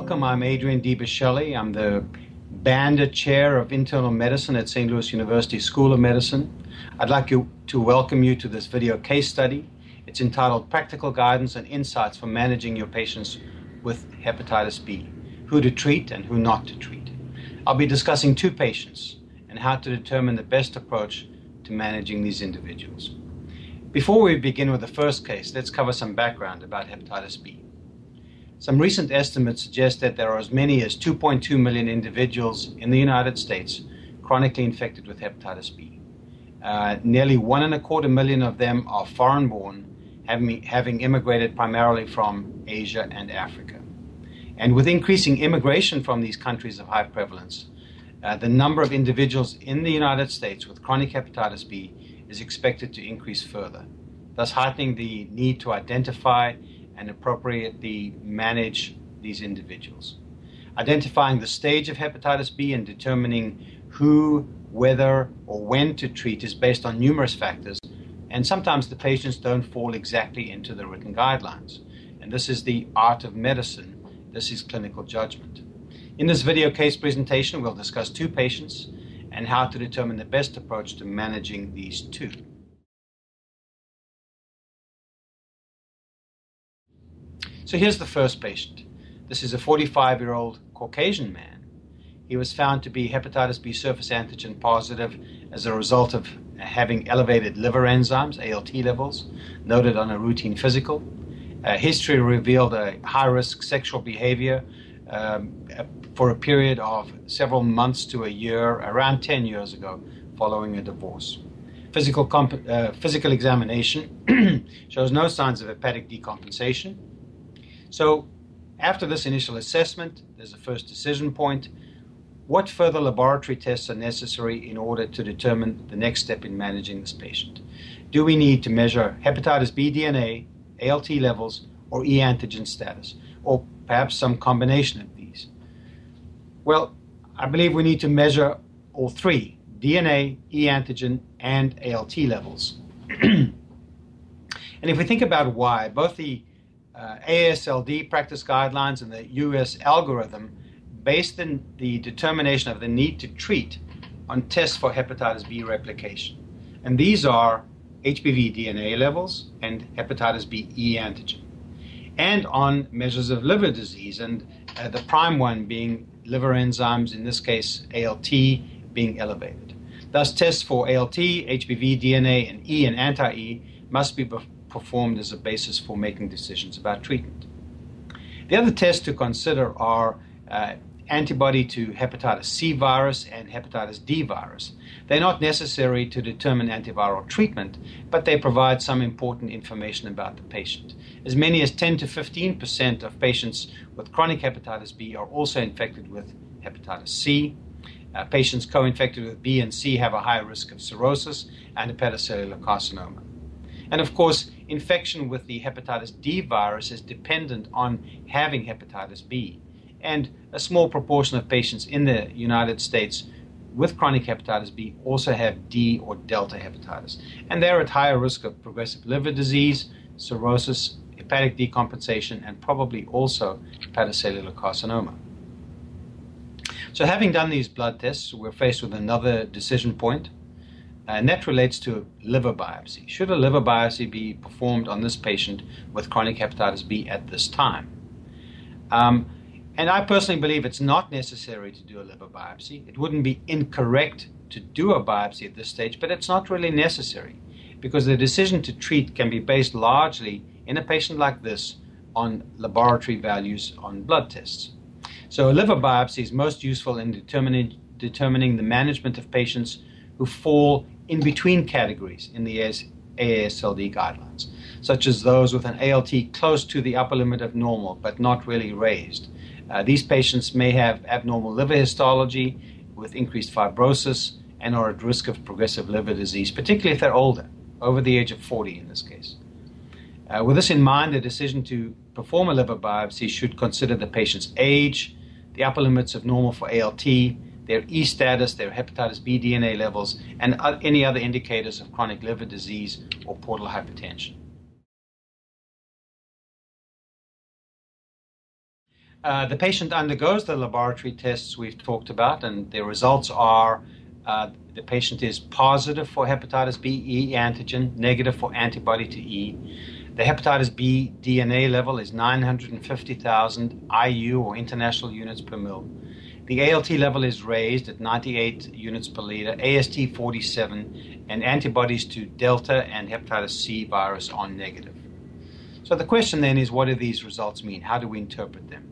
Welcome, I'm Adrian Shelley. I'm the Bandit Chair of Internal Medicine at St. Louis University School of Medicine. I'd like to welcome you to this video case study. It's entitled Practical Guidance and Insights for Managing Your Patients with Hepatitis B, Who to Treat and Who Not to Treat. I'll be discussing two patients and how to determine the best approach to managing these individuals. Before we begin with the first case, let's cover some background about hepatitis B. Some recent estimates suggest that there are as many as 2.2 million individuals in the United States chronically infected with hepatitis B. Nearly 1.25 million of them are foreign-born, having immigrated primarily from Asia and Africa. And with increasing immigration from these countries of high prevalence, the number of individuals in the United States with chronic hepatitis B is expected to increase further, thus heightening the need to identify and appropriately manage these individuals. Identifying the stage of hepatitis B and determining who, whether, or when to treat is based on numerous factors, and sometimes the patients don't fall exactly into the written guidelines. And this is the art of medicine. This is clinical judgment. In this video case presentation, we'll discuss two patients and how to determine the best approach to managing these two. So here's the first patient. This is a 45-year-old Caucasian man. He was found to be hepatitis B surface antigen positive as a result of having elevated liver enzymes, ALT levels, noted on a routine physical. History revealed a high-risk sexual behavior for a period of several months to a year, around 10 years ago, following a divorce. Physical examination shows no signs of hepatic decompensation. So after this initial assessment, there's a first decision point. What further laboratory tests are necessary in order to determine the next step in managing this patient? Do we need to measure hepatitis B DNA, ALT levels, or E antigen status, or perhaps some combination of these? Well, I believe we need to measure all three: DNA, E antigen, and ALT levels. And if we think about why, both the AASLD practice guidelines and the US algorithm based in the determination of the need to treat on tests for hepatitis B replication. And these are HBV DNA levels and hepatitis B E antigen, and on measures of liver disease, and the prime one being liver enzymes, in this case ALT, being elevated. Thus, tests for ALT, HBV DNA, and E and anti-E must be performed as a basis for making decisions about treatment. The other tests to consider are antibody to hepatitis C virus and hepatitis D virus. They're not necessary to determine antiviral treatment, but they provide some important information about the patient. As many as 10 to 15% of patients with chronic hepatitis B are also infected with hepatitis C. Patients co-infected with B and C have a higher risk of cirrhosis and hepatocellular carcinoma. And of course, infection with the hepatitis D virus is dependent on having hepatitis B. And a small proportion of patients in the United States with chronic hepatitis B also have D or delta hepatitis. And they're at higher risk of progressive liver disease, cirrhosis, hepatic decompensation, and probably also hepatocellular carcinoma. So having done these blood tests, we're faced with another decision point, and that relates to liver biopsy. Should a liver biopsy be performed on this patient with chronic hepatitis B at this time? And I personally believe it's not necessary to do a liver biopsy. It wouldn't be incorrect to do a biopsy at this stage, but it's not really necessary because the decision to treat can be based largely in a patient like this on laboratory values on blood tests. So a liver biopsy is most useful in determining the management of patients who fall in between categories in the AASLD guidelines, such as those with an ALT close to the upper limit of normal but not really raised. These patients may have abnormal liver histology with increased fibrosis and are at risk of progressive liver disease, particularly if they're older, over the age of 40 in this case. With this in mind, the decision to perform a liver biopsy should consider the patient's age, the upper limits of normal for ALT, their E status, their hepatitis B DNA levels, and any other indicators of chronic liver disease or portal hypertension. The patient undergoes the laboratory tests we've talked about, and the results are the patient is positive for hepatitis B E antigen, negative for antibody to E. The hepatitis B DNA level is 950,000 IU or international units per mil. The ALT level is raised at 98 units per liter, AST 47, and antibodies to Delta and hepatitis C virus are negative. So the question then is, what do these results mean? How do we interpret them?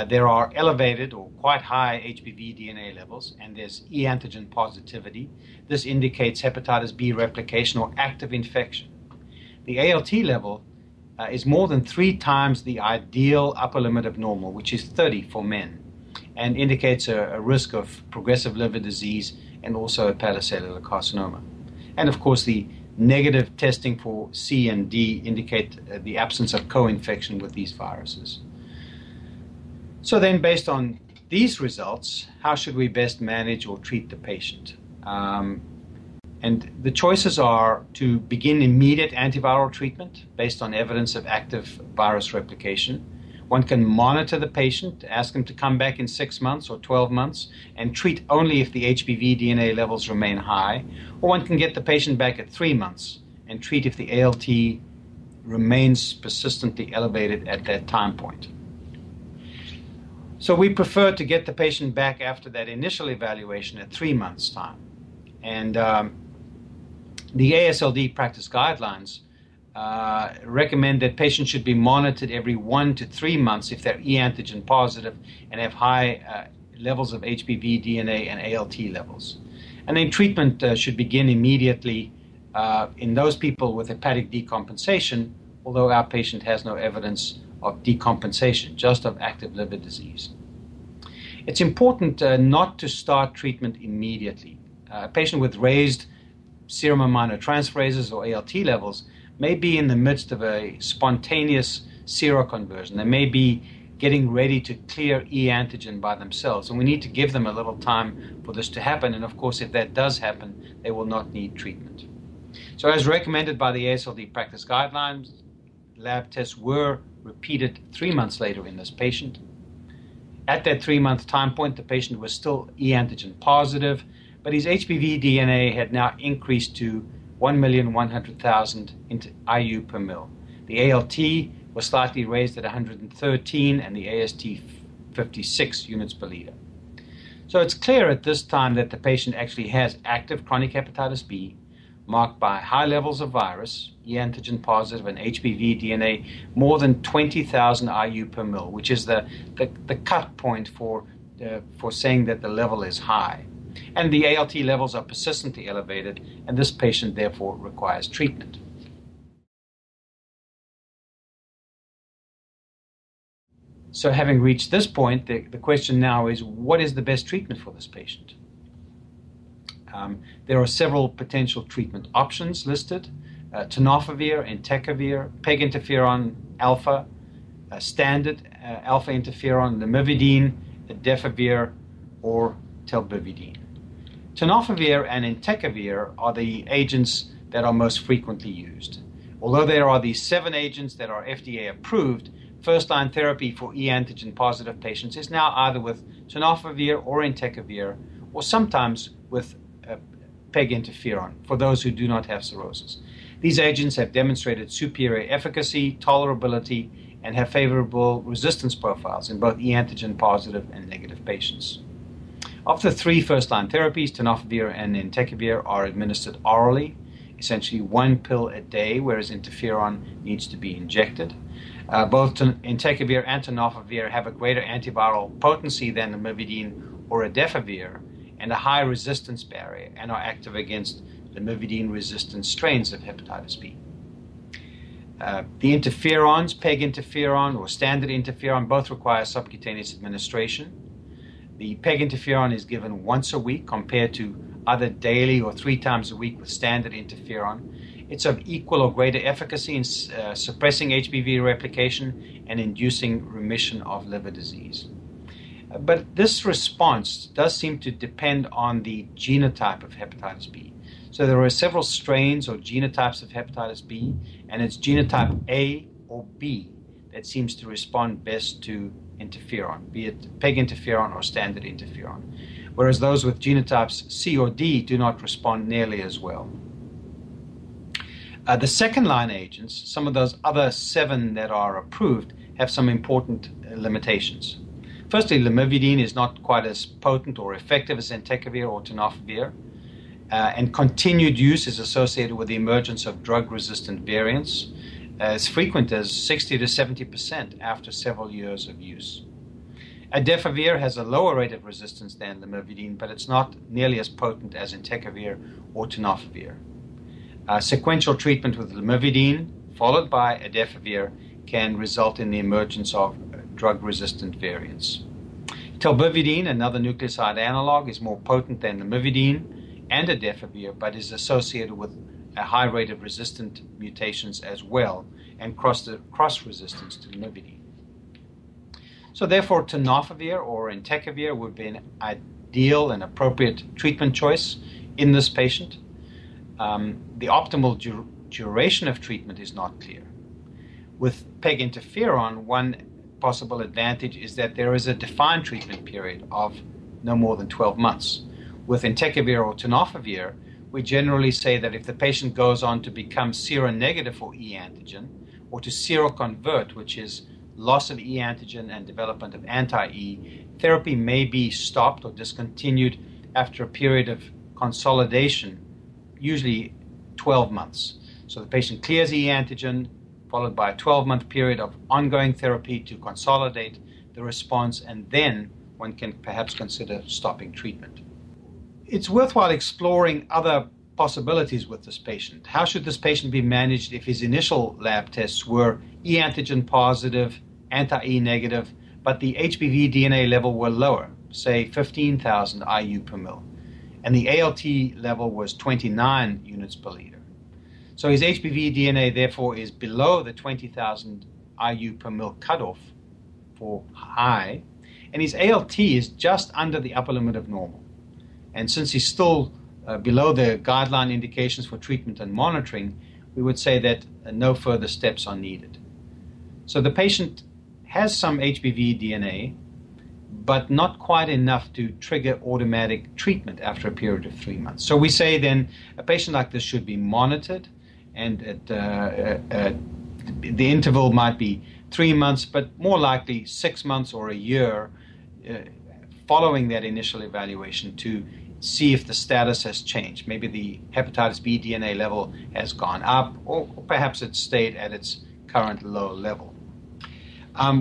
There are elevated or quite high HBV DNA levels, and there's E antigen positivity. This indicates hepatitis B replication or active infection. The ALT level is more than 3 times the ideal upper limit of normal, which is 30 for men, and indicates a risk of progressive liver disease and also hepatocellular carcinoma. And of course, the negative testing for C and D indicate the absence of co-infection with these viruses. So then, based on these results, how should we best manage or treat the patient? And the choices are to begin immediate antiviral treatment based on evidence of active virus replication. One can monitor the patient, ask them to come back in 6 months or 12 months, and treat only if the HBV DNA levels remain high. Or one can get the patient back at 3 months and treat if the ALT remains persistently elevated at that time point. So we prefer to get the patient back after that initial evaluation at 3 months' time. And the AASLD practice guidelines recommend that patients should be monitored every 1 to 3 months if they're E antigen positive and have high levels of HBV DNA and ALT levels. And then treatment should begin immediately in those people with hepatic decompensation, although our patient has no evidence of decompensation, just of active liver disease. It's important not to start treatment immediately. A patient with raised serum aminotransferases or ALT levels may be in the midst of a spontaneous seroconversion. They may be getting ready to clear E antigen by themselves, and we need to give them a little time for this to happen. And of course, if that does happen, they will not need treatment. So as recommended by the AASLD practice guidelines, lab tests were repeated 3 months later in this patient. At that 3-month time point, the patient was still E antigen positive, but his HBV DNA had now increased to 1,100,000 IU per mil. The ALT was slightly raised at 113 and the AST 56 units per liter. So it's clear at this time that the patient actually has active chronic hepatitis B, marked by high levels of virus, E antigen positive, and HBV DNA more than 20,000 IU per mil, which is the cut point for saying that the level is high. And the ALT levels are persistently elevated, and this patient therefore requires treatment. So having reached this point, the question now is, what is the best treatment for this patient? There are several potential treatment options listed: tenofovir, entecavir, peg interferon alpha, standard alpha interferon, lamivudine, adefovir, or telbivudine. Tenofovir and entecavir are the agents that are most frequently used. Although there are these 7 agents that are FDA approved, first-line therapy for E antigen positive patients is now either with tenofovir or entecavir, or sometimes with peg interferon for those who do not have cirrhosis. These agents have demonstrated superior efficacy, tolerability, and have favorable resistance profiles in both E antigen positive and negative patients. Of the 3 first-line therapies, tenofovir and entecavir are administered orally, essentially 1 pill a day, whereas interferon needs to be injected. Both entecavir and tenofovir have a greater antiviral potency than lamivudine or adefovir, and a high resistance barrier, and are active against lamivudine-resistant strains of hepatitis B. The interferons, peg interferon or standard interferon, both require subcutaneous administration. The peg interferon is given once a week compared to either daily or 3 times a week with standard interferon. It's of equal or greater efficacy in suppressing HBV replication and inducing remission of liver disease. But this response does seem to depend on the genotype of hepatitis B. So there are several strains or genotypes of hepatitis B, and it's genotype A or B that seems to respond best to interferon, be it PEG interferon or standard interferon, whereas those with genotypes C or D do not respond nearly as well. The second-line agents, some of those other 7 that are approved, have some important limitations. Firstly, lamivudine is not quite as potent or effective as entecavir or tenofovir, and continued use is associated with the emergence of drug-resistant variants, as frequent as 60 to 70% after several years of use. Adefovir has a lower rate of resistance than lamivudine, but it's not nearly as potent as entecavir or tenofovir. Sequential treatment with lamivudine followed by adefovir can result in the emergence of drug-resistant variants. Telbivudine, another nucleoside analog, is more potent than lamivudine and adefovir, but is associated with a high rate of resistant mutations as well, and cross-resistance to lamivudine. So therefore, tenofovir or entecavir would be an ideal and appropriate treatment choice in this patient. The optimal duration of treatment is not clear. With PEG interferon, one possible advantage is that there is a defined treatment period of no more than 12 months. With entecavir or tenofovir, we generally say that if the patient goes on to become seronegative for e antigen, or to seroconvert, which is loss of e antigen and development of anti-E, therapy may be stopped or discontinued after a period of consolidation, usually 12 months. So the patient clears e antigen, followed by a 12-month period of ongoing therapy to consolidate the response, and then one can perhaps consider stopping treatment. It's worthwhile exploring other possibilities with this patient. How should this patient be managed if his initial lab tests were e antigen positive, anti-E negative, but the HBV DNA level were lower, say 15,000 IU per mil, and the ALT level was 29 units per liter. So his HBV DNA, therefore, is below the 20,000 IU per mil cutoff for high, and his ALT is just under the upper limit of normal. And since he's still below the guideline indications for treatment and monitoring, we would say that no further steps are needed. So the patient has some HBV DNA, but not quite enough to trigger automatic treatment after a period of 3 months. So we say then a patient like this should be monitored, and the interval might be 3 months, but more likely 6 months or a year following that initial evaluation to see if the status has changed. Maybe the hepatitis B DNA level has gone up, or perhaps it's stayed at its current low level.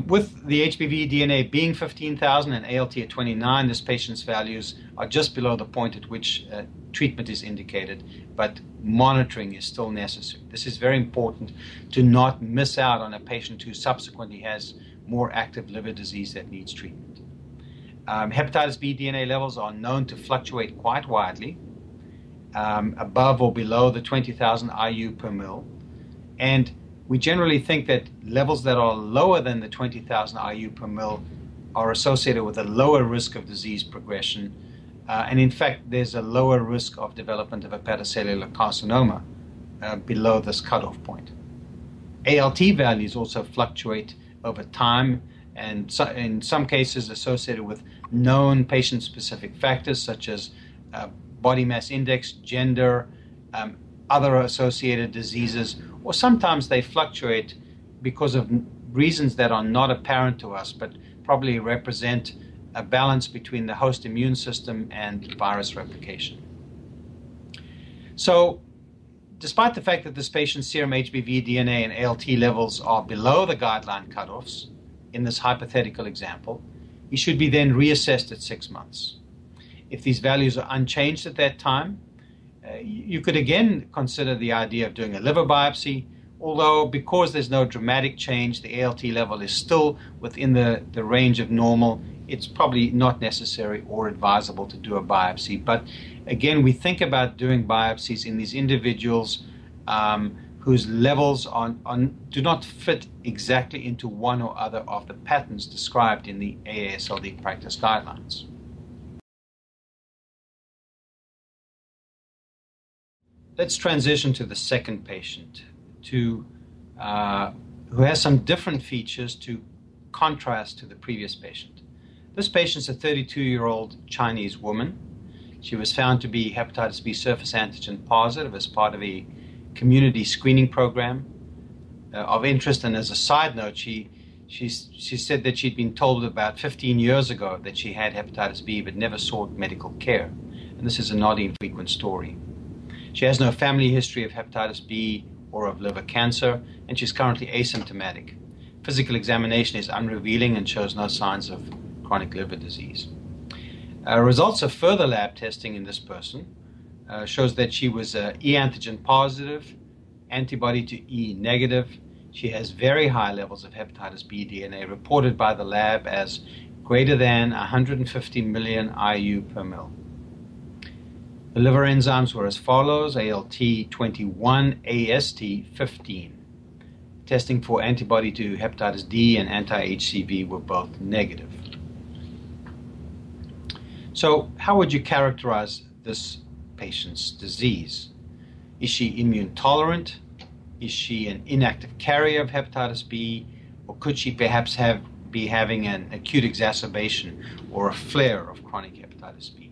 With the HBV DNA being 15,000 and ALT at 29, this patient's values are just below the point at which treatment is indicated, but monitoring is still necessary. This is very important to not miss out on a patient who subsequently has more active liver disease that needs treatment. Hepatitis B DNA levels are known to fluctuate quite widely, above or below the 20,000 IU per mil, and we generally think that levels that are lower than the 20,000 IU per mil are associated with a lower risk of disease progression, and in fact there's a lower risk of development of hepatocellular carcinoma below this cutoff point. ALT values also fluctuate over time, and in some cases associated with known patient-specific factors such as body mass index, gender, other associated diseases, or sometimes they fluctuate because of reasons that are not apparent to us, but probably represent a balance between the host immune system and virus replication. So, despite the fact that this patient's serum HBV DNA and ALT levels are below the guideline cutoffs, in this hypothetical example, he should be then reassessed at 6 months. If these values are unchanged at that time, you could again consider the idea of doing a liver biopsy, although because there's no dramatic change, the ALT level is still within the range of normal, it's probably not necessary or advisable to do a biopsy. But again, we think about doing biopsies in these individuals whose levels do not fit exactly into one or other of the patterns described in the AASLD practice guidelines. Let's transition to the second patient who has some different features to contrast to the previous patient. This patient's a 32-year-old Chinese woman. She was found to be hepatitis B surface antigen positive as part of a community screening program of interest. And as a side note, she said that she'd been told about 15 years ago that she had hepatitis B but never sought medical care. And this is a not infrequent story. She has no family history of hepatitis B or of liver cancer, and she's currently asymptomatic. Physical examination is unrevealing and shows no signs of chronic liver disease. Results of further lab testing in this person shows that she was E antigen positive, antibody to E negative. She has very high levels of hepatitis B DNA reported by the lab as greater than 150 million IU per mil. The liver enzymes were as follows: ALT 21, AST 15. Testing for antibody to hepatitis D and anti-HCV were both negative. So how would you characterize this patient's disease? Is she immune tolerant? Is she an inactive carrier of hepatitis B? Or could she perhaps be having an acute exacerbation or a flare of chronic hepatitis B?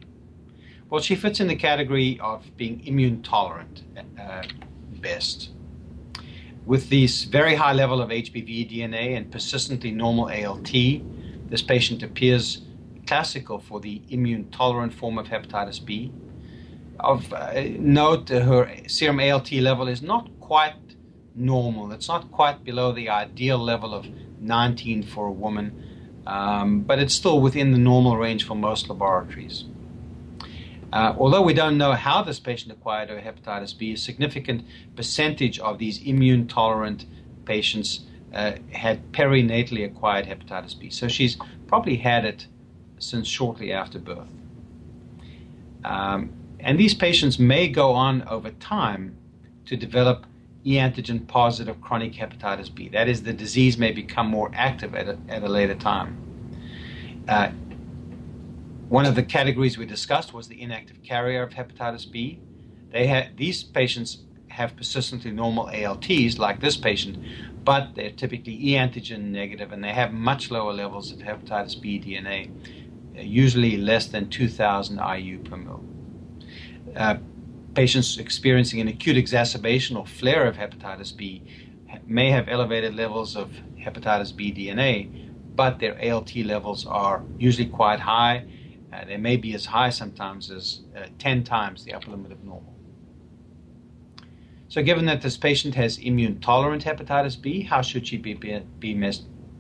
Well, she fits in the category of being immune tolerant best. With this very high level of HBV DNA and persistently normal ALT, this patient appears classical for the immune tolerant form of hepatitis B. Of note, her serum ALT level is not quite normal. It's not quite below the ideal level of 19 for a woman, but it's still within the normal range for most laboratories. Although we don't know how this patient acquired her hepatitis B, a significant percentage of these immune tolerant patients had perinatally acquired hepatitis B. So she's probably had it since shortly after birth. And these patients may go on over time to develop E antigen positive chronic hepatitis B. That is, the disease may become more active at a later time. One of the categories we discussed was the inactive carrier of hepatitis B. These patients have persistently normal ALTs, like this patient, but they're typically E antigen negative, and they have much lower levels of hepatitis B DNA, usually less than 2,000 IU per mil. Patients experiencing an acute exacerbation or flare of hepatitis B may have elevated levels of hepatitis B DNA, but their ALT levels are usually quite high. They may be as high sometimes as 10 times the upper limit of normal. So given that this patient has immune tolerant hepatitis B, how should she be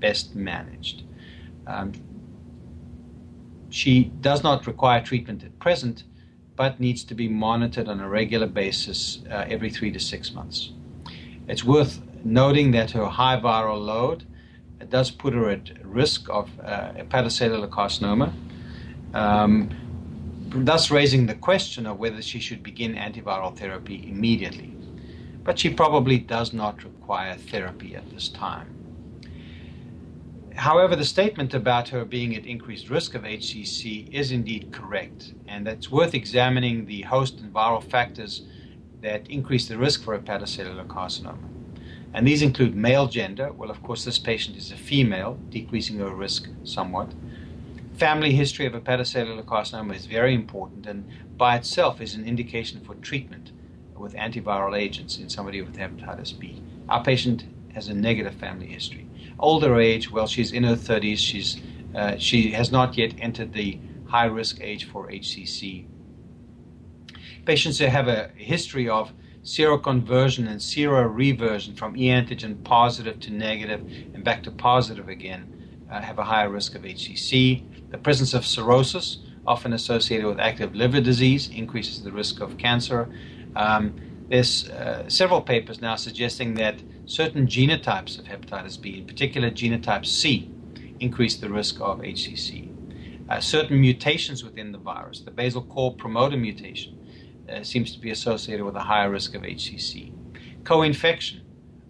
best managed? She does not require treatment at present, but needs to be monitored on a regular basis every 3 to 6 months. It's worth noting that her high viral load does put her at risk of hepatocellular carcinoma, thus raising the question of whether she should begin antiviral therapy immediately. But she probably does not require therapy at this time. However, the statement about her being at increased risk of HCC is indeed correct, and it's worth examining the host and viral factors that increase the risk for hepatocellular carcinoma. And these include male gender. Well, of course, this patient is a female, decreasing her risk somewhat. Family history of hepatocellular carcinoma is very important, and by itself is an indication for treatment with antiviral agents in somebody with hepatitis B. Our patient has a negative family history. Older age, well, she's in her 30s. She has not yet entered the high-risk age for HCC. Patients who have a history of seroconversion and seroreversion from E antigen positive to negative and back to positive again have a higher risk of HCC. The presence of cirrhosis, often associated with active liver disease, increases the risk of cancer. There's several papers now suggesting that certain genotypes of hepatitis B, in particular genotype C, increase the risk of HCC. Certain mutations within the virus, the basal core promoter mutation, seems to be associated with a higher risk of HCC. Co-infection,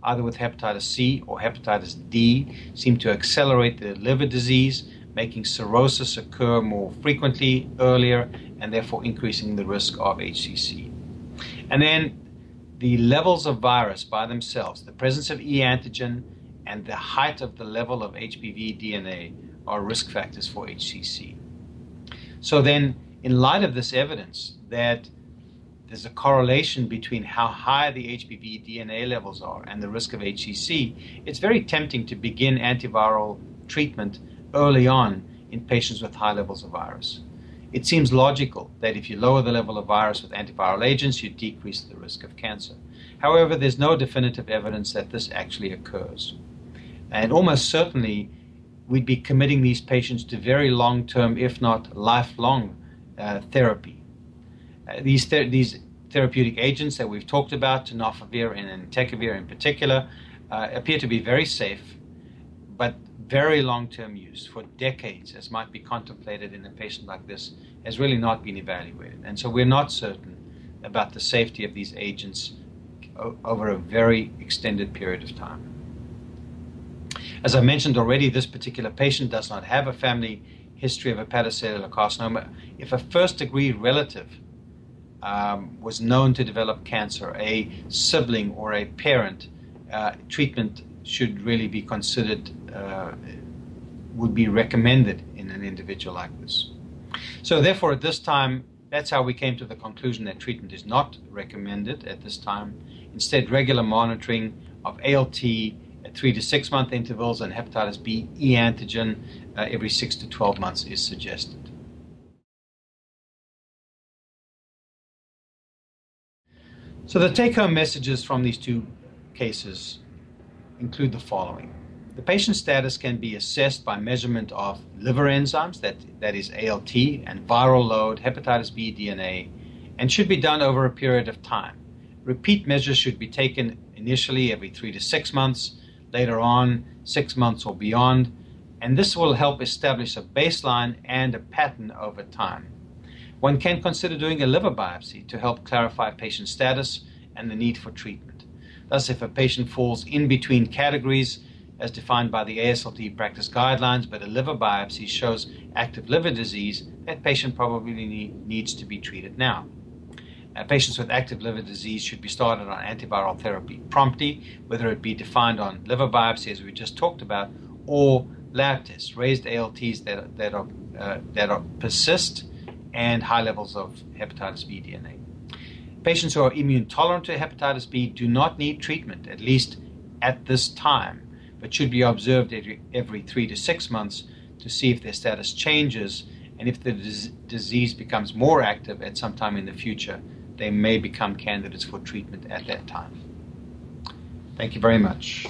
either with hepatitis C or hepatitis D, seem to accelerate the liver disease, making cirrhosis occur more frequently, earlier, and therefore increasing the risk of HCC. And then the levels of virus by themselves, the presence of E antigen and the height of the level of HBV DNA are risk factors for HCC. So then, in light of this evidence that there's a correlation between how high the HBV DNA levels are and the risk of HCC, it's very tempting to begin antiviral treatment early on in patients with high levels of virus. It seems logical that if you lower the level of virus with antiviral agents, you decrease the risk of cancer. However, there's no definitive evidence that this actually occurs. And almost certainly, we'd be committing these patients to very long-term, if not lifelong, therapy. These therapeutic agents that we've talked about, tenofovir and entecavir in particular, appear to be very safe, but very long-term use for decades, as might be contemplated in a patient like this, has really not been evaluated. And so we're not certain about the safety of these agents over a very extended period of time. As I mentioned already, this particular patient does not have a family history of hepatocellular carcinoma. If a first-degree relative was known to develop cancer, a sibling or a parent, treatment should really be considered, would be recommended in an individual like this. So therefore, at this time, that's how we came to the conclusion that treatment is not recommended at this time. Instead, regular monitoring of ALT at 3 to 6 month intervals and hepatitis B e antigen every 6 to 12 months is suggested. So the take-home messages from these two cases include the following. The patient's status can be assessed by measurement of liver enzymes, that is ALT, and viral load, hepatitis B DNA, and should be done over a period of time. Repeat measures should be taken initially every 3 to 6 months, later on 6 months or beyond, and this will help establish a baseline and a pattern over time. One can consider doing a liver biopsy to help clarify patient status and the need for treatment. Thus, if a patient falls in between categories as defined by the ASLT practice guidelines, but a liver biopsy shows active liver disease, that patient probably needs to be treated now. Patients with active liver disease should be started on antiviral therapy promptly, whether it be defined on liver biopsy, as we just talked about, or lab tests, raised ALTs that persist, and high levels of hepatitis B DNA. Patients who are immune tolerant to hepatitis B do not need treatment, at least at this time, but should be observed every 3 to 6 months to see if their status changes, and if the disease becomes more active at some time in the future, they may become candidates for treatment at that time. Thank you very much.